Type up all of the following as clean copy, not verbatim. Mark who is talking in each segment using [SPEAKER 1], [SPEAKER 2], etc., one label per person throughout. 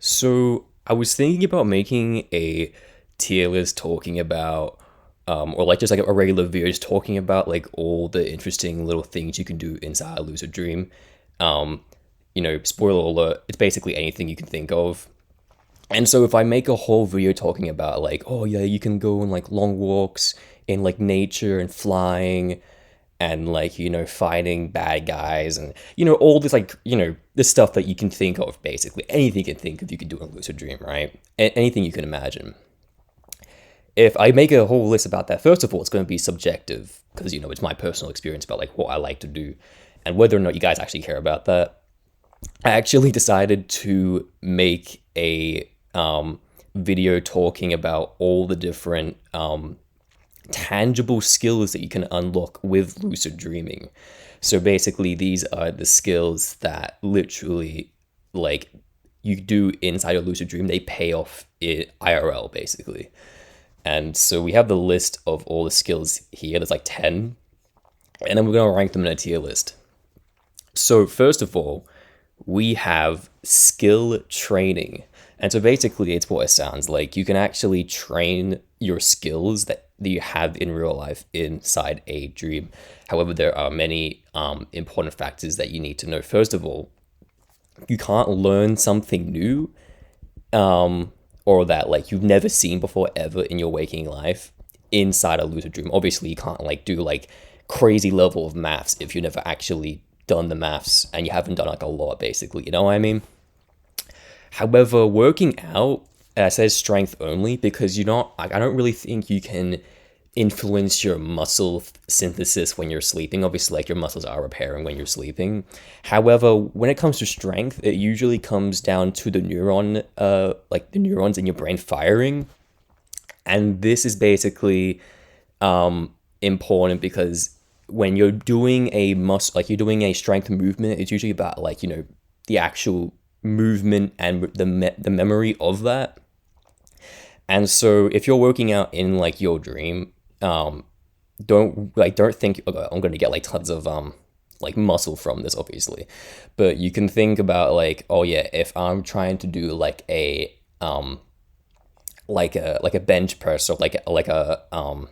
[SPEAKER 1] So I was thinking about making a tier list talking about, or like just like a regular video just talking about like all the interesting little things you can do inside a lucid dream. Um, Spoiler alert, it's basically anything you can think of. And so if I make a whole video talking about like, oh yeah, you can go on like long walks in like nature and flying and like, fighting bad guys and all this like, this stuff that you can think of basically. Anything you can think of you can do in a lucid dream, right? Anything you can imagine. If I make a whole list about that, first of all, it's going to be subjective because it's my personal experience about like what I like to do and whether or not you guys actually care about that. I actually decided to make a video talking about all the different tangible skills that you can unlock with lucid dreaming. So basically, these are the skills that literally, like, you do inside a lucid dream. They pay off in IRL, basically. And so we have the list of all the skills here. There's like 10. And then we're going to rank them in a tier list. So first of all, we have skill training. And so basically, it's what it sounds like. You can actually train your skills that you have in real life inside a dream. However, there are many important factors that you need to know. First of all, you can't learn something new or that like you've never seen before ever in your waking life inside a lucid dream. Obviously, you can't like do like crazy level of maths if you've never actually done the maths and you haven't done like a lot, basically. You know what I mean? However, working out says strength only because you're not. I don't really think you can influence your muscle synthesis when you're sleeping. Obviously, like your muscles are repairing when you're sleeping. However, when it comes to strength, it usually comes down to the like the neurons in your brain firing, and this is basically important because when you're doing a like you're doing a strength movement, it's usually about like the actual movement and the memory of that. And so if you're working out in like your dream, don't think, okay, I'm going to get like tons of like muscle from this, obviously, but you can think about like, oh yeah, if I'm trying to do like a bench press or the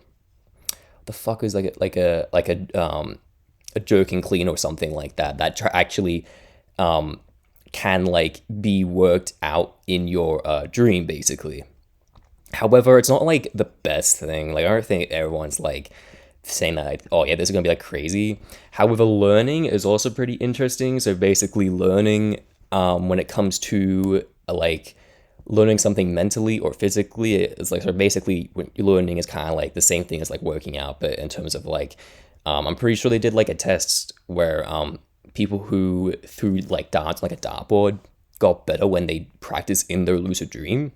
[SPEAKER 1] fuck is a jerking clean or something like that actually can like be worked out in your dream, basically. However, it's not like the best thing. Like I don't think everyone's like saying that like, oh yeah, this is gonna be like crazy. However, learning is also pretty interesting. So basically learning when it comes to like learning something mentally or physically, it's like, so basically when you're learning is kind of like the same thing as like working out, but in terms of like I'm pretty sure they did like a test where people who threw like darts like a dartboard got better when they practice in their lucid dream.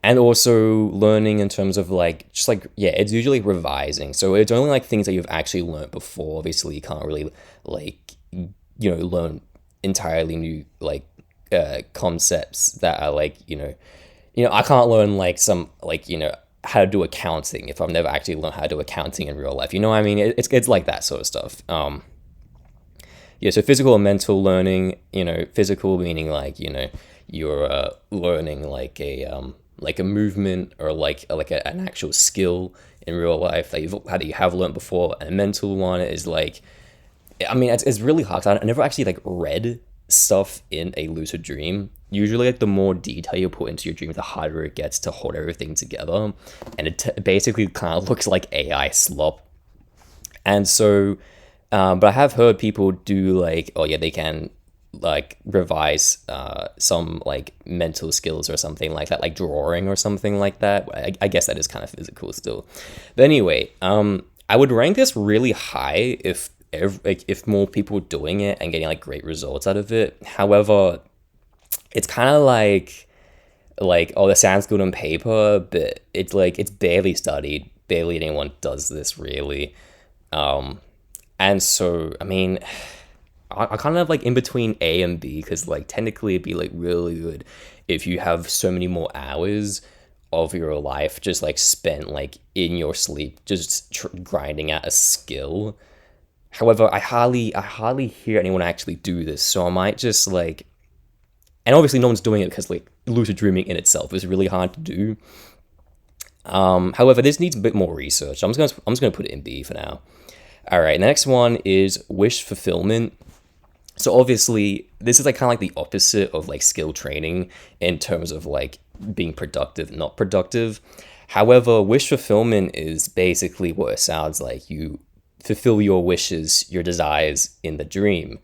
[SPEAKER 1] And also learning in terms of like just like, yeah, it's usually revising, so it's only like things that you've actually learned before. Obviously you can't really like learn entirely new like concepts that are like I can't learn like some like how to do accounting if I've never actually learned how to do accounting in real life. You know what I mean? It's like that sort of stuff. Yeah, so physical and mental learning, physical meaning like, you're learning like a movement or an actual skill in real life that you have learned before. And a mental one is like, I mean, it's really hard. I never actually like read stuff in a lucid dream. Usually like the more detail you put into your dream, the harder it gets to hold everything together. And it basically kind of looks like AI slop. And so, but I have heard people do like, oh yeah, they can like revise some like mental skills or something like that, like drawing or something like that. I guess that is kind of physical still. But anyway, I would rank this really high if more people were doing it and getting like great results out of it. However, it's kind of like oh, that sounds good on paper, but it's like it's barely studied. Barely anyone does this really. And so, I mean, I kind of like in between A and B because like technically it'd be like really good if you have so many more hours of your life just like spent like in your sleep just grinding out a skill. However, I hardly hear anyone actually do this, so I might just like And obviously no one's doing it because like lucid dreaming in itself is really hard to do. However, this needs a bit more research. I'm just gonna put it in B for now. All right, next one is wish fulfillment. So obviously, this is like kind of like the opposite of like skill training in terms of like being productive, not productive. However, wish fulfillment is basically what it sounds like. You fulfill your wishes, your desires in the dream.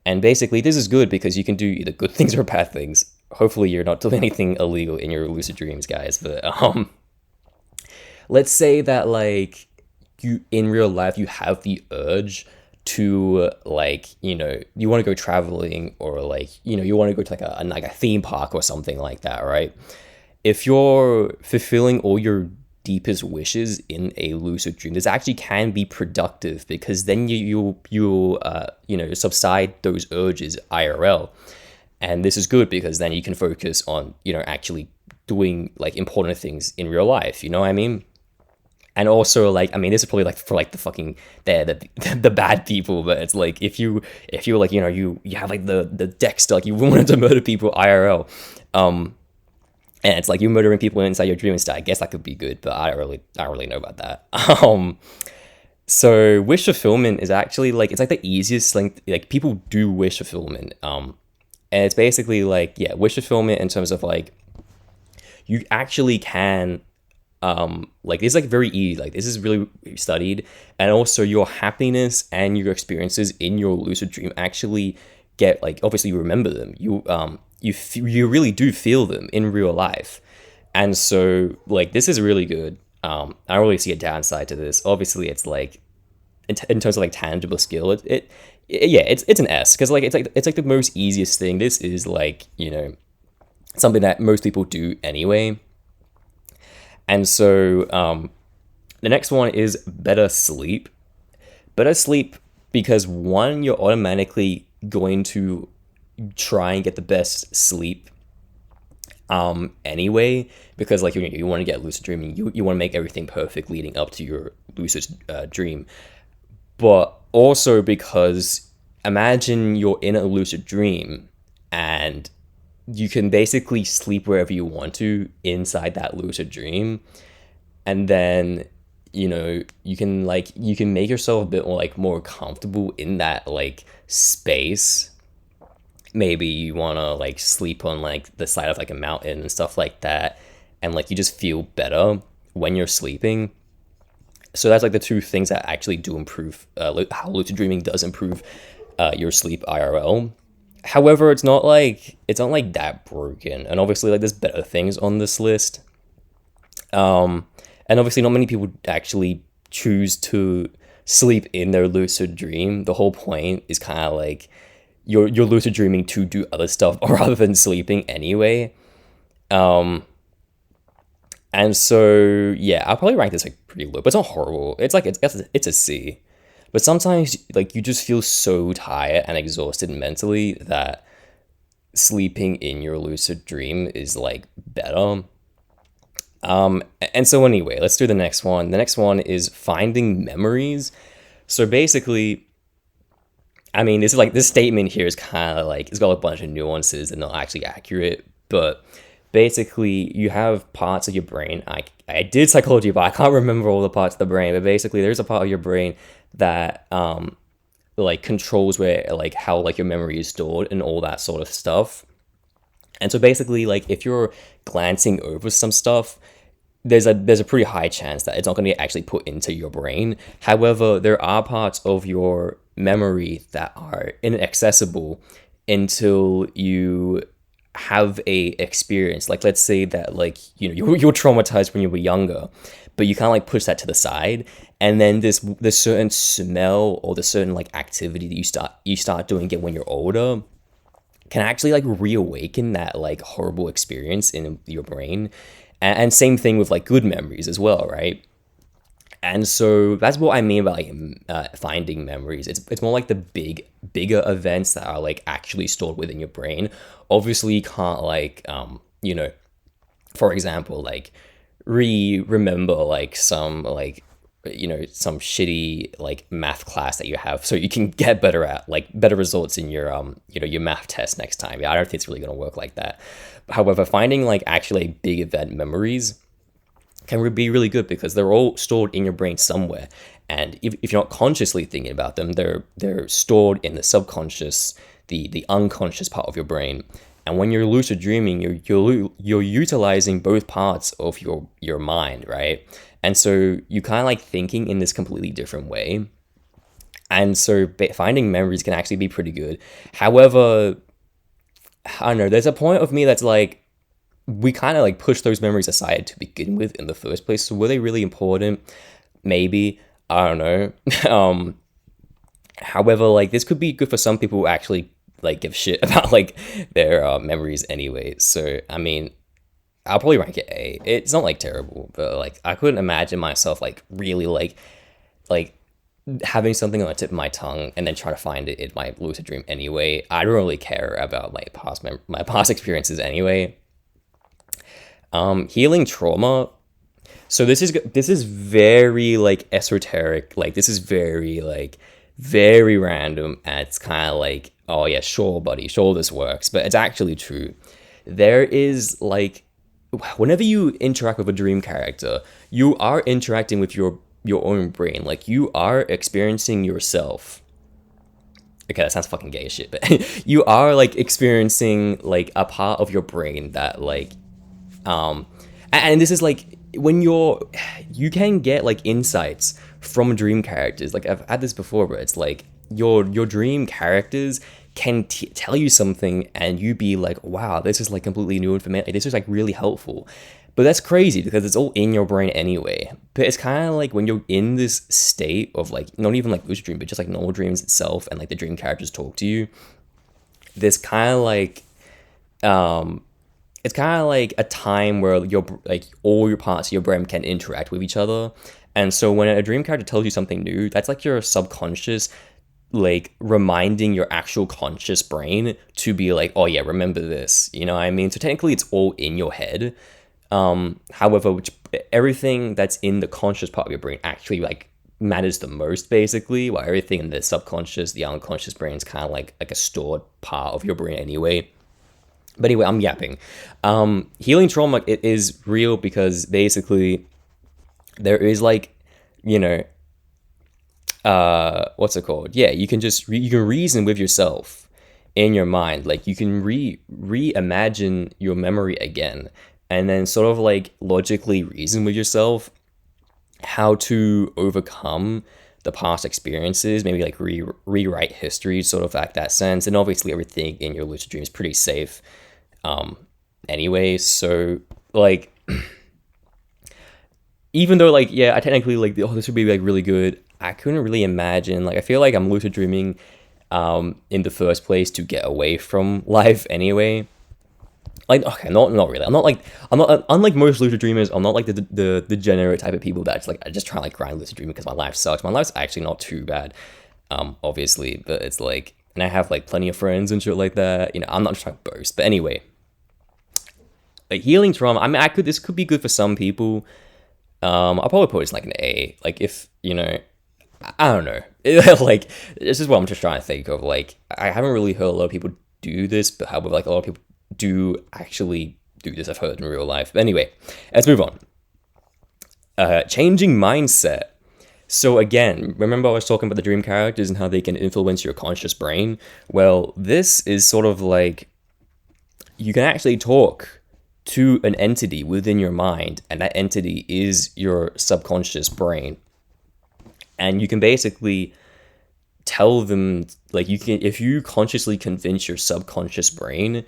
[SPEAKER 1] And basically, this is good because you can do either good things or bad things. Hopefully, you're not doing anything illegal in your lucid dreams, guys. But let's say that like you in real life you have the urge to like you want to go traveling, or like you want to go to like a theme park or something like that, right? If you're fulfilling all your deepest wishes in a lucid dream, this actually can be productive because then you subside those urges IRL. And this is good because then you can focus on actually doing like important things in real life, you know what I mean? And also, like, I mean, this is probably like for like the fucking the bad people, but it's like if you like you have like the Dexter, like you wanted to murder people IRL, and it's like you're murdering people inside your dream and stuff. I guess that could be good, but I don't really know about that. So wish fulfillment is actually like it's like the easiest like people do wish fulfillment, and it's basically like wish fulfillment in terms of like you actually can. Like it's like very easy, like this is really studied, and also your happiness and your experiences in your lucid dream actually get like obviously you remember them, you really do feel them in real life. And so like this is really good. I don't really see a downside to this. Obviously it's like in terms of like tangible skill, it's an S, because like it's like the most easiest thing. This is like something that most people do anyway. And so the next one is better sleep. Better sleep because one, you're automatically going to try and get the best sleep anyway, because like you want to get lucid dreaming, you want to make everything perfect leading up to your lucid dream. But also because imagine you're in a lucid dream and you can basically sleep wherever you want to inside that lucid dream, and then you can make yourself a bit more comfortable in that like space. Maybe you want to like sleep on like the side of like a mountain and stuff like that, and like you just feel better when you're sleeping. So that's like the two things that actually do improve how lucid dreaming does improve your sleep IRL. However, it's not like that broken, and obviously like there's better things on this list. And obviously not many people actually choose to sleep in their lucid dream. The whole point is kind of like you're lucid dreaming to do other stuff rather than sleeping anyway. And so I'll probably rank this like pretty low, but it's not horrible. It's like it's a C. But sometimes, like, you just feel so tired and exhausted mentally that sleeping in your lucid dream is, like, better. And so anyway, let's do the next one. The next one is finding memories. So basically, I mean, this statement here is kind of like, it's got a bunch of nuances and not actually accurate, but basically you have parts of your brain. I did psychology, but I can't remember all the parts of the brain, but basically there's a part of your brain that like controls where like how like your memory is stored and all that sort of stuff. And so basically like if you're glancing over some stuff, there's a pretty high chance that it's not going to get actually put into your brain. However, there are parts of your memory that are inaccessible until you have a experience. Like let's say that like you were traumatized when you were younger, but you kind of like push that to the side, and then this certain smell or the certain like activity that you start doing again when you're older can actually like reawaken that like horrible experience in your brain. And same thing with like good memories as well, right? And so that's what I mean by like finding memories. It's more like the bigger events that are like actually stored within your brain. Obviously, you can't like for example, like remember like some like some shitty like math class that you have, so you can get better at like better results in your your math test next time. Yeah, I don't think it's really gonna work like that. However, finding like actually big event memories can be really good because they're all stored in your brain somewhere, and if you're not consciously thinking about them, they're stored in the subconscious, the unconscious part of your brain. And when you're lucid dreaming, you're utilizing both parts of your mind, right? And so you kind of like thinking in this completely different way. And so finding memories can actually be pretty good. However, I don't know, there's a point of me that's like, we kind of like push those memories aside to begin with in the first place. So were they really important? Maybe. I don't know. However, like this could be good for some people who actually like give shit about like their memories anyway. So I mean, I'll probably rank it A. It's not like terrible, but like I couldn't imagine myself like really like having something on the tip of my tongue and then trying to find it in my lucid dream anyway. I don't really care about like my past experiences anyway. Healing trauma. So this is very like esoteric. Like this is very random, and it's kind of like, oh yeah, sure, buddy, sure, this works, but it's actually true. There is like, whenever you interact with a dream character, you are interacting with your own brain. Like you are experiencing yourself. Okay, that sounds fucking gay as shit, but you are like experiencing like a part of your brain that like, and this is like when you can get like insights from dream characters. Like I've had this before, where it's like your dream characters can tell you something and you be like, wow, this is like completely new information. Like, this is like really helpful. But that's crazy because it's all in your brain anyway. But it's kind of like when you're in this state of like, not even like lucid dream, but just like normal dreams itself, and like the dream characters talk to you. This kind of like, it's kind of like a time where like all your parts of your brain can interact with each other. And so when a dream character tells you something new, that's like your subconscious like reminding your actual conscious brain to be like, oh yeah, remember this, you know what I mean? So technically it's all in your head. However, everything that's in the conscious part of your brain actually like matters the most, basically, while everything in the subconscious, the unconscious brain is kind of like a stored part of your brain anyway. But anyway, I'm yapping. Healing trauma, it is real because basically there is like, what's it called? Yeah, you can just you can reason with yourself in your mind. Like you can reimagine your memory again, and then sort of like logically reason with yourself how to overcome the past experiences, maybe like rewrite history, sort of like that sense. And obviously everything in your lucid dream is pretty safe anyway. So like even though like, yeah, I technically like, oh, this would be like really good, I couldn't really imagine, like I feel like I'm lucid dreaming in the first place to get away from life anyway. Like, okay, not really. I'm not unlike most lucid dreamers. I'm not like the degenerate type of people that's like, I just try to like grind lucid dreaming because my life sucks. My life's actually not too bad, obviously, but it's like, and I have like plenty of friends and shit like that. I'm not just trying to boast, but anyway, like healing trauma. I mean, this could be good for some people. I'll probably put it like an A. Like if I don't know. Like this is what I'm just trying to think of. Like I haven't really heard a lot of people do this, but however, like a lot of people do actually do this. I've heard in real life. But anyway, let's move on. Changing mindset. So again, remember I was talking about the dream characters and how they can influence your conscious brain? Well, this is sort of like, you can actually talk to an entity within your mind, and that entity is your subconscious brain. And you can basically tell them, like if you consciously convince your subconscious brain,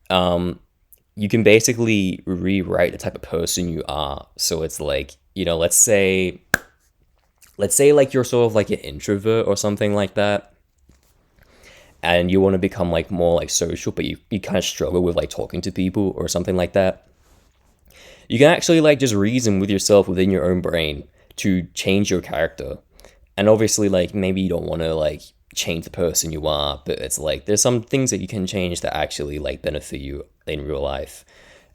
[SPEAKER 1] you can basically rewrite the type of person you are. So it's like, let's say like you're sort of like an introvert or something like that, and you want to become like more like social, but you kind of struggle with like talking to people or something like that. You can actually like just reason with yourself within your own brain to change your character. And obviously like maybe you don't want to like change the person you are, but it's like there's some things that you can change that actually like benefit you in real life.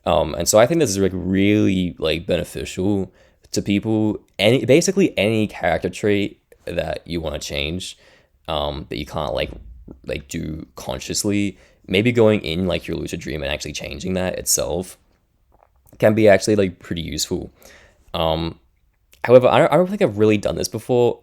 [SPEAKER 1] And so I think this is like really like beneficial to people, basically any character trait that you want to change, that you can't like do consciously, maybe going in like your lucid dream and actually changing that itself can be actually like pretty useful. However, I don't think I've really done this before.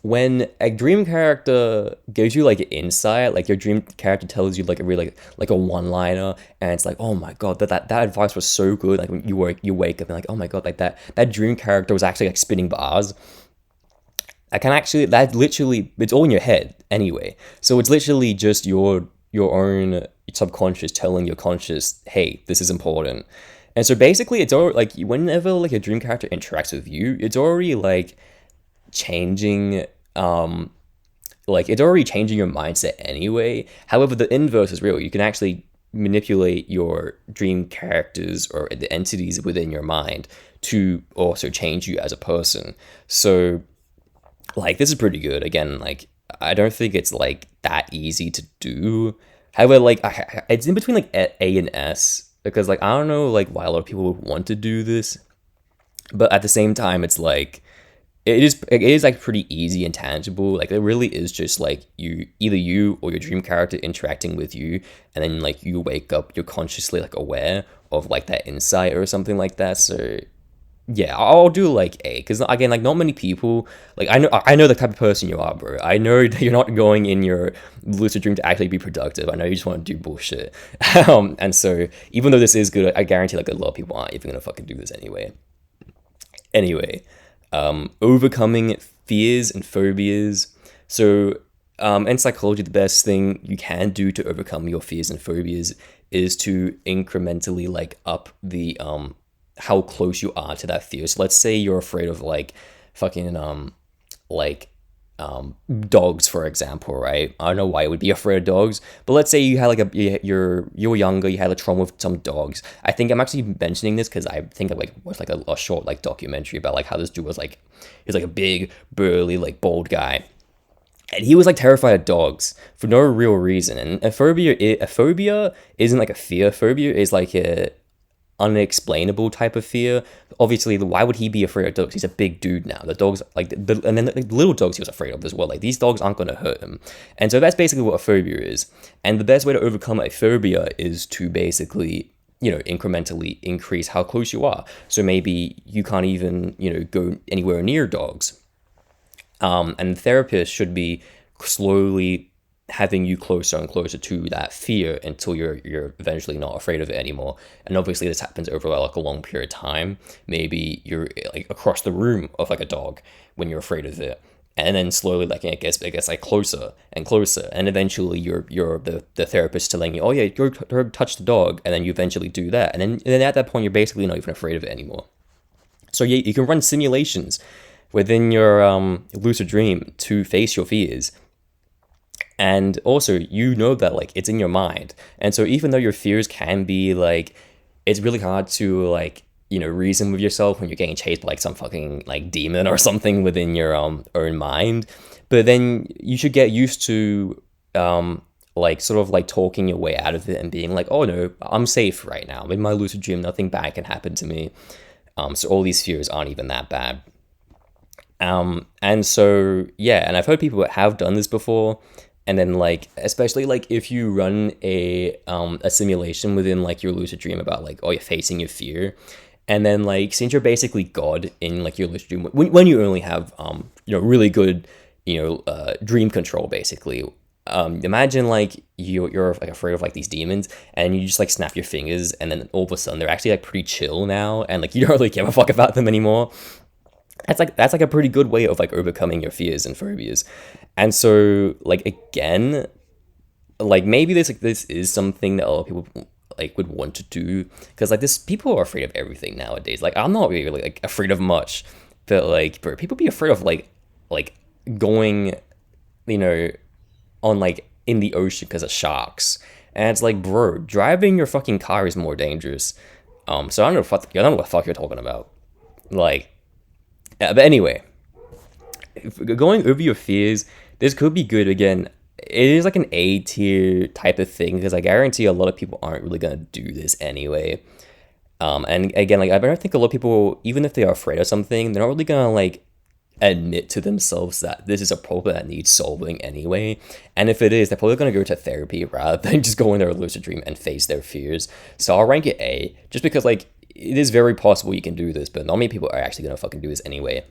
[SPEAKER 1] When a dream character gives you like an insight, like your dream character tells you like a really like a one liner, and it's like, oh my god, that advice was so good. Like when you wake up and like, oh my god, like that dream character was actually like spinning bars. I can actually, that literally, it's all in your head anyway. So it's literally just your own subconscious telling your conscious, hey, this is important. And so basically, it's all like whenever like a dream character interacts with you, it's already like changing it's already changing your mindset anyway. However, the inverse is real. You can actually manipulate your dream characters or the entities within your mind to also change you as a person. So like this is pretty good. Again, like I don't think it's like that easy to do. However, like it's in between like A and S, because like I don't know like why a lot of people would want to do this, but at the same time it's like it is like pretty easy and tangible. Like it really is just like either you or your dream character interacting with you, and then like you wake up, you're consciously like aware of like that insight or something like that. So yeah, I'll do like A, because again, like not many people, like I know the type of person you are, bro. I know that you're not going in your lucid dream to actually be productive. I know you just want to do bullshit. And so even though this is good, I guarantee like a lot of people aren't even gonna fucking do this anyway. Anyway, overcoming fears and phobias. So in psychology, the best thing you can do to overcome your fears and phobias is to incrementally like up the how close you are to that fear. So let's say you're afraid of like fucking like dogs, for example, right? I don't know why you would be afraid of dogs, but let's say you had like you were younger, you had a trauma with some dogs. I think I'm actually mentioning this because I think I like watched like a short like documentary about like how this dude was like, he's like a big burly like bald guy, and he was like terrified of dogs for no real reason. And a phobia isn't like a fear. A phobia is like a unexplainable type of fear. Obviously, why would he be afraid of dogs? He's a big dude now. The dogs, like, and then the little dogs he was afraid of as well. Like, these dogs aren't going to hurt him. And so that's basically what a phobia is. And the best way to overcome a phobia is to basically, incrementally increase how close you are. So maybe you can't even, go anywhere near dogs. And the therapist should be slowly having you closer and closer to that fear until you're eventually not afraid of it anymore. And obviously this happens over like a long period of time. Maybe you're like across the room of like a dog when you're afraid of it, and then slowly like it gets like closer and closer, and eventually you're the therapist telling you, oh yeah, go touch the dog, and then you eventually do that, and then at that point you're basically not even afraid of it anymore. So yeah, you can run simulations within your lucid dream to face your fears. And also, that like it's in your mind. And so even though your fears can be like, it's really hard to like, reason with yourself when you're getting chased by like some fucking like demon or something within your own mind. But then you should get used to like sort of like talking your way out of it and being like, oh no, I'm safe right now. In my lucid dream, nothing bad can happen to me. So all these fears aren't even that bad. And so, yeah, and I've heard people that have done this before. And then like, especially like if you run a simulation within like your lucid dream about like, oh, you're facing your fear. And then like, since you're basically God in like your lucid dream, when you only have, really good, dream control, basically. Imagine like you're like afraid of like these demons, and you just like snap your fingers, and then all of a sudden they're actually like pretty chill now. And like, you don't really give a fuck about them anymore. That's like a pretty good way of like overcoming your fears and phobias. And so like, again, like maybe this is something that a lot of people like would want to do, because like people are afraid of everything nowadays. Like I'm not really like afraid of much, but like, bro, people be afraid of like going, on like in the ocean because of sharks. And it's like, bro, driving your fucking car is more dangerous. So I don't know what the fuck you're talking about. Like, yeah, but anyway, going over your fears, this could be good. Again, it is like an A tier type of thing, because I guarantee a lot of people aren't really going to do this anyway. And again, like I don't think a lot of people, even if they are afraid of something, they're not really gonna like admit to themselves that this is a problem that needs solving anyway. And if it is, they're probably gonna go to therapy rather than just go in their lucid dream and face their fears. So I'll rank it A, just because like it is very possible you can do this, but not many people are actually gonna fucking do this anyway.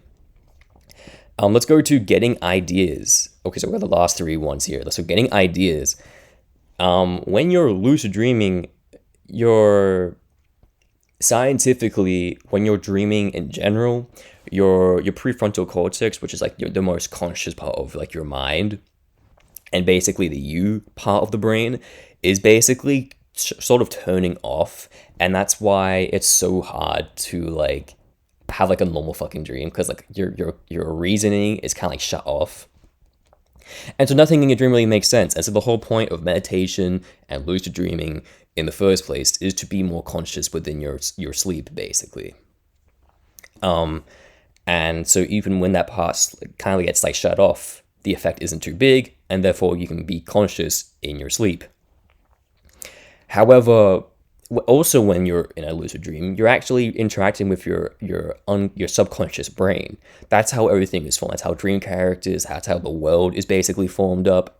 [SPEAKER 1] Let's go to getting ideas. Okay, so we've got the last three ones here. So getting ideas. When you're lucid dreaming, you're scientifically, when you're dreaming in general, your prefrontal cortex, which is like the most conscious part of like your mind, and basically the you part of the brain, is basically sort of turning off, and that's why it's so hard to like have like a normal fucking dream, because like your reasoning is kind of like shut off. And so nothing in your dream really makes sense. And so the whole point of meditation and lucid dreaming in the first place is to be more conscious within your sleep, basically. And so even when that part kind of gets like shut off, the effect isn't too big, and therefore you can be conscious in your sleep. However, also when you're in a lucid dream, you're actually interacting with your subconscious brain. That's how everything is formed. That's how dream characters, that's how the world is basically formed up.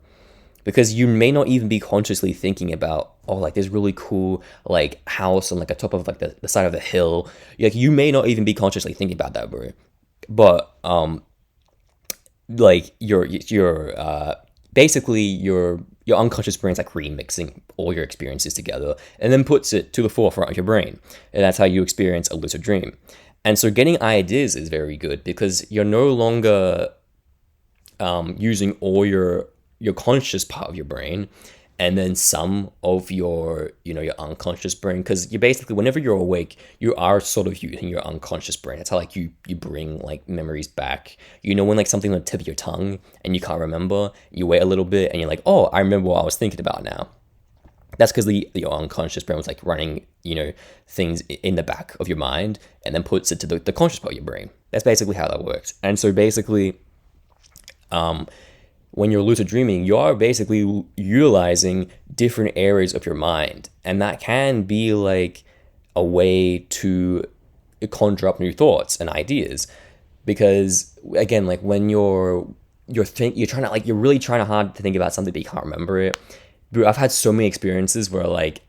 [SPEAKER 1] Because you may not even be consciously thinking about, oh, like this really cool like house on like the top of like the side of the hill. Like you may not even be consciously thinking about that, bro. But like your basically your unconscious brain's like remixing all your experiences together and then puts it to the forefront of your brain, and that's how you experience a lucid dream. And so getting ideas is very good because you're no longer using all your conscious part of your brain and then some of your your unconscious brain, because you basically, whenever you're awake, you are sort of using your unconscious brain. That's how like you bring like memories back. When like something on the tip of your tongue and you can't remember, you wait a little bit and you're like, oh, I remember what I was thinking about now. That's because your unconscious brain was like running things in the back of your mind and then puts it to the conscious part of your brain. That's basically how that works. And so basically when you're lucid dreaming, you are basically utilizing different areas of your mind. And that can be like a way to conjure up new thoughts and ideas. Because again, like when you're really trying hard to think about something but you can't remember it. But I've had so many experiences where like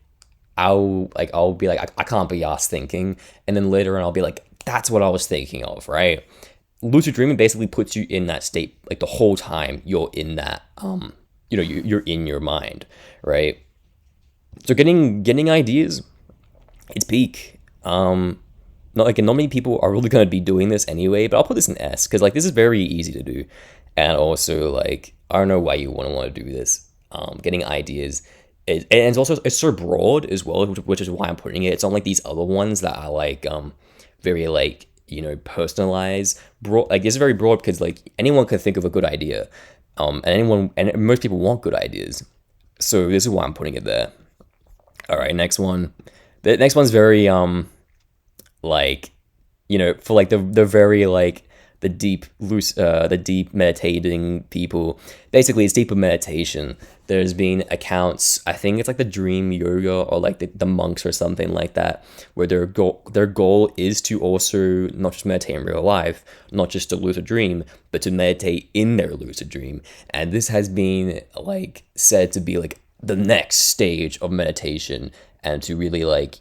[SPEAKER 1] I'll be like, I can't be arsed thinking. And then later on I'll be like, that's what I was thinking of, right? Lucid dreaming basically puts you in that state like the whole time you're in that you're in your mind, right? So getting ideas, it's peak. Not many people are really going to be doing this anyway, but I'll put this in S because like this is very easy to do, and also like I don't know why you want to do this. Getting ideas, and it's so broad as well, which is why I'm putting it. It's not like these other ones that are like very like personalized, broad. Like it's very broad because like anyone can think of a good idea, and most people want good ideas. So this is why I'm putting it there. All right, next one. The next one's very like for like the very like the deep meditating people. Basically, it's deeper meditation. There's been accounts, I think it's like the dream yoga or like the monks or something like that, where their goal is to also not just meditate in real life, not just to lucid dream, but to meditate in their lucid dream. And this has been like said to be like the next stage of meditation, and to really like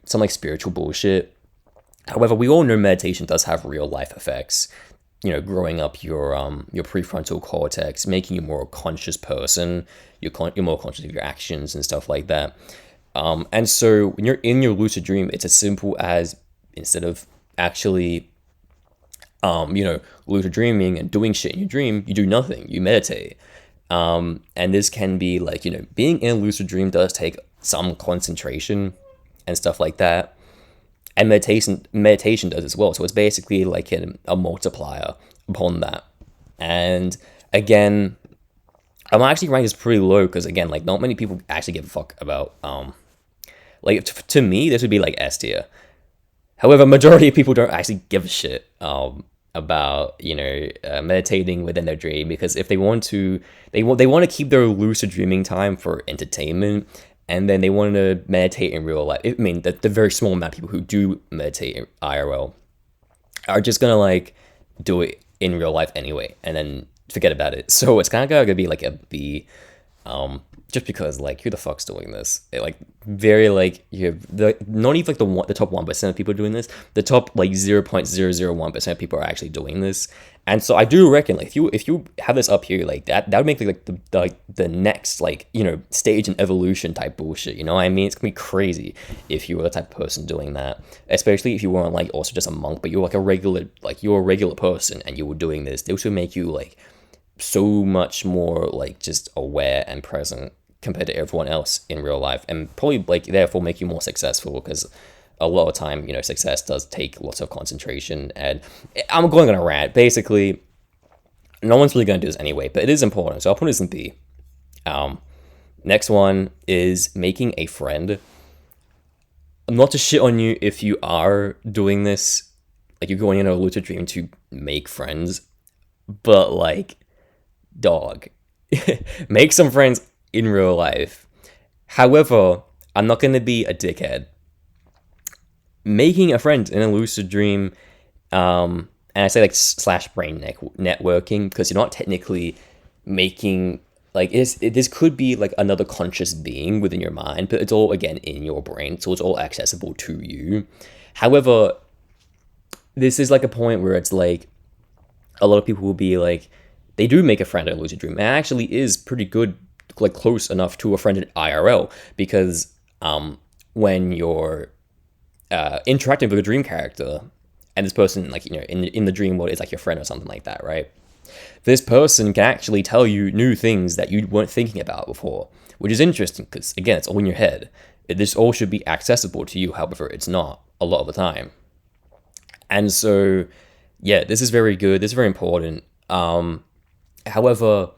[SPEAKER 1] some like spiritual bullshit. However, we all know meditation does have real life effects. Growing up your prefrontal cortex, making you a more conscious person. You're more conscious of your actions and stuff like that. And so when you're in your lucid dream, it's as simple as, instead of actually, lucid dreaming and doing shit in your dream, you do nothing. You meditate. And this can be like, being in a lucid dream does take some concentration and stuff like that. And meditation does as well. So it's basically like a multiplier upon that. And again, I'm actually ranking this pretty low because again, like not many people actually give a fuck about like to me this would be like S tier. However, majority of people don't actually give a shit about meditating within their dream, because if they want to, they want to keep their lucid dreaming time for entertainment and then they want to meditate in real life. I mean, the very small amount of people who do meditate in IRL are just gonna like do it in real life anyway, and then forget about it. So it's kind of gonna be like a B, just because like who the fuck's doing this? Like very like you have the not even like the top 1% of people doing this. The top like 0.001% of people are actually doing this. And so I do reckon like if you have this up here like that would make like the next like, you know, stage in evolution type bullshit. You know what I mean? It's gonna be crazy if you were the type of person doing that, especially if you weren't like also just a monk, but you're like you're a regular person and you were doing this. This would make you like so much more like just aware and present compared to everyone else in real life, and probably like therefore make you more successful, because a lot of time, you know, success does take lots of concentration. And I'm going on a rant. Basically, no one's really going to do this anyway, but it is important, so I'll put this in B. Next one is making a friend. Not to shit on you if you are doing this, like you're going into a Lucid Dream to make friends, but like, dog, make some friends in real life. However, I'm not going to be a dickhead. Making a friend in a lucid dream, and I say like / brain networking, because you're not technically making like this could be like another conscious being within your mind, but it's all again in your brain, so it's all accessible to you. However, this is like a point where it's like a lot of people will be like, they do make a friend in a lucid dream, and it actually is pretty good, like close enough to a friend in IRL, because when you're interacting with a dream character, and this person, like, you know, in the dream world is like your friend or something like that, right? This person can actually tell you new things that you weren't thinking about before, which is interesting because, again, it's all in your head. This all should be accessible to you, however, it's not a lot of the time. And so, yeah, this is very good. This is very important. However,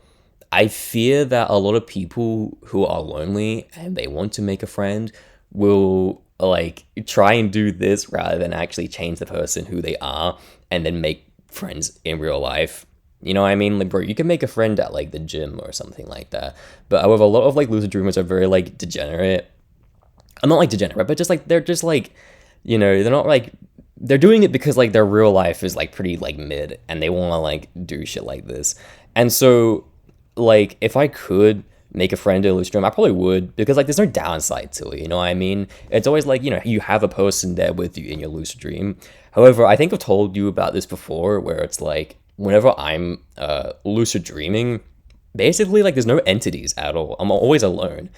[SPEAKER 1] I fear that a lot of people who are lonely and they want to make a friend will like try and do this rather than actually change the person who they are and then make friends in real life. You know what I mean? Like, bro, you can make a friend at like the gym or something like that. But however, a lot of like lucid dreamers are very like degenerate. I'm not like degenerate, but just like they're just like, you know, they're not like, they're doing it because like their real life is like pretty like mid and they want to like do shit like this. And so like if I could make a friend in a lucid dream, I probably would, because like there's no downside to it, you know what I mean? It's always like, you know, you have a person there with you in your lucid dream. However, I think I've told you about this before, where it's like whenever I'm lucid dreaming, basically like there's no entities at all. I'm always alone.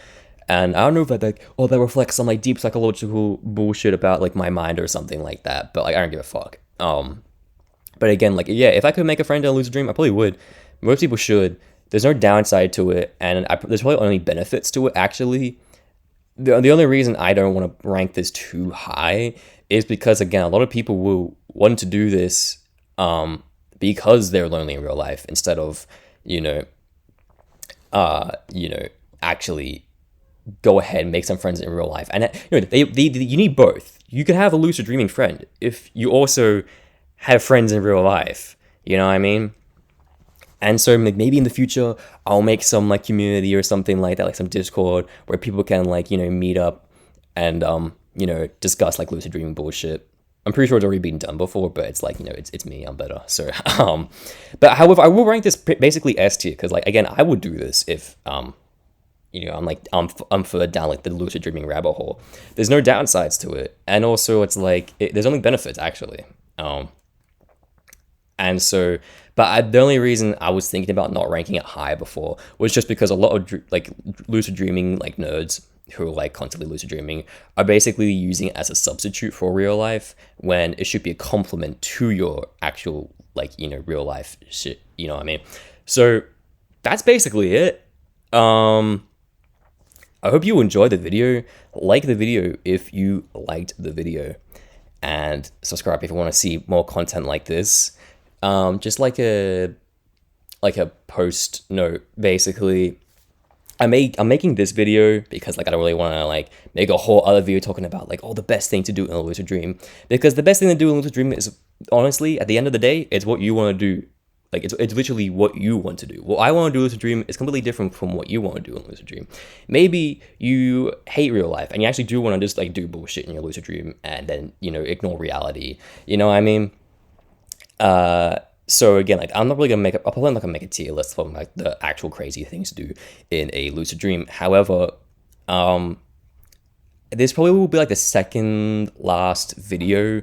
[SPEAKER 1] And I don't know if that like, oh, that reflects some like deep psychological bullshit about like my mind or something like that, but like I don't give a fuck. But again, like, yeah, if I could make a friend in a lucid dream, I probably would. Most people should. There's no downside to it, and there's probably only benefits to it, actually. The only reason I don't want to rank this too high is because, again, a lot of people will want to do this because they're lonely in real life, instead of, actually go ahead and make some friends in real life. And you need both. You can have a lucid dreaming friend if you also have friends in real life. You know what I mean? And so like maybe in the future, I'll make some like community or something like that, like some Discord where people can like, meet up and, discuss like lucid dreaming bullshit. I'm pretty sure it's already been done before, but it's like, it's me, I'm better. So, but however, I will rank this basically S tier because like, again, I would do this if, I'm further down like the lucid dreaming rabbit hole. There's no downsides to it. And also it's like, there's only benefits actually. And so, but the only reason I was thinking about not ranking it high before was just because a lot of like lucid dreaming like nerds who are like constantly lucid dreaming are basically using it as a substitute for real life when it should be a complement to your actual like, real life shit. You know what I mean? So that's basically it. I hope you enjoyed the video. Like the video if you liked the video, and subscribe if you want to see more content like this. Just like a post note, basically, I'm making this video because like I don't really want to like make a whole other video talking about like the best thing to do in a lucid dream, because the best thing to do in a lucid dream is honestly at the end of the day it's what you want to do. Like it's literally what you want to do. What I want to do in Lucid Dream is completely different from what you want to do in Lucid Dream. Maybe you hate real life and you actually do want to just like do bullshit in your Lucid Dream and then, you know, ignore reality. You know what I mean? So again, like I'm not really gonna I'm probably not gonna make a tier list for like the actual crazy things to do in a lucid dream. However, this probably will be like the second last video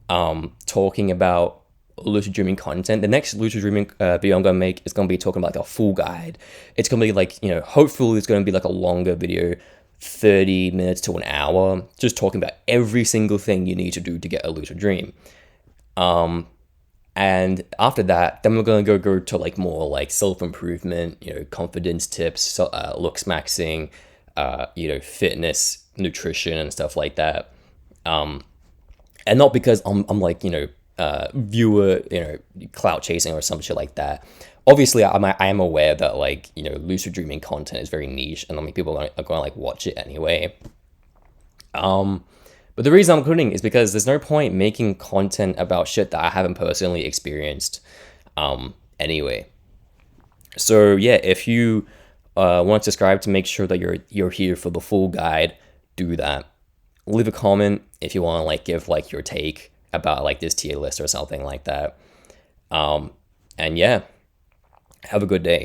[SPEAKER 1] talking about lucid dreaming content. The next lucid dreaming video I'm gonna make is gonna be talking about like a full guide. It's gonna be like, you know, hopefully it's gonna be like a longer video, 30 minutes to an hour, just talking about every single thing you need to do to get a lucid dream. And after that, then we're going to go to like more like self-improvement, you know, confidence tips, looks maxing, you know, fitness, nutrition and stuff like that. And not because I'm like, you know, viewer, you know, clout chasing or some shit like that. Obviously, I am aware that like, you know, lucid dreaming content is very niche and not many people are going to like watch it anyway. But the reason I'm quitting is because there's no point making content about shit that I haven't personally experienced anyway. So yeah, if you want to subscribe to make sure that you're here for the full guide, do that. Leave a comment if you want to like give like your take about like this tier list or something like that. And yeah, have a good day.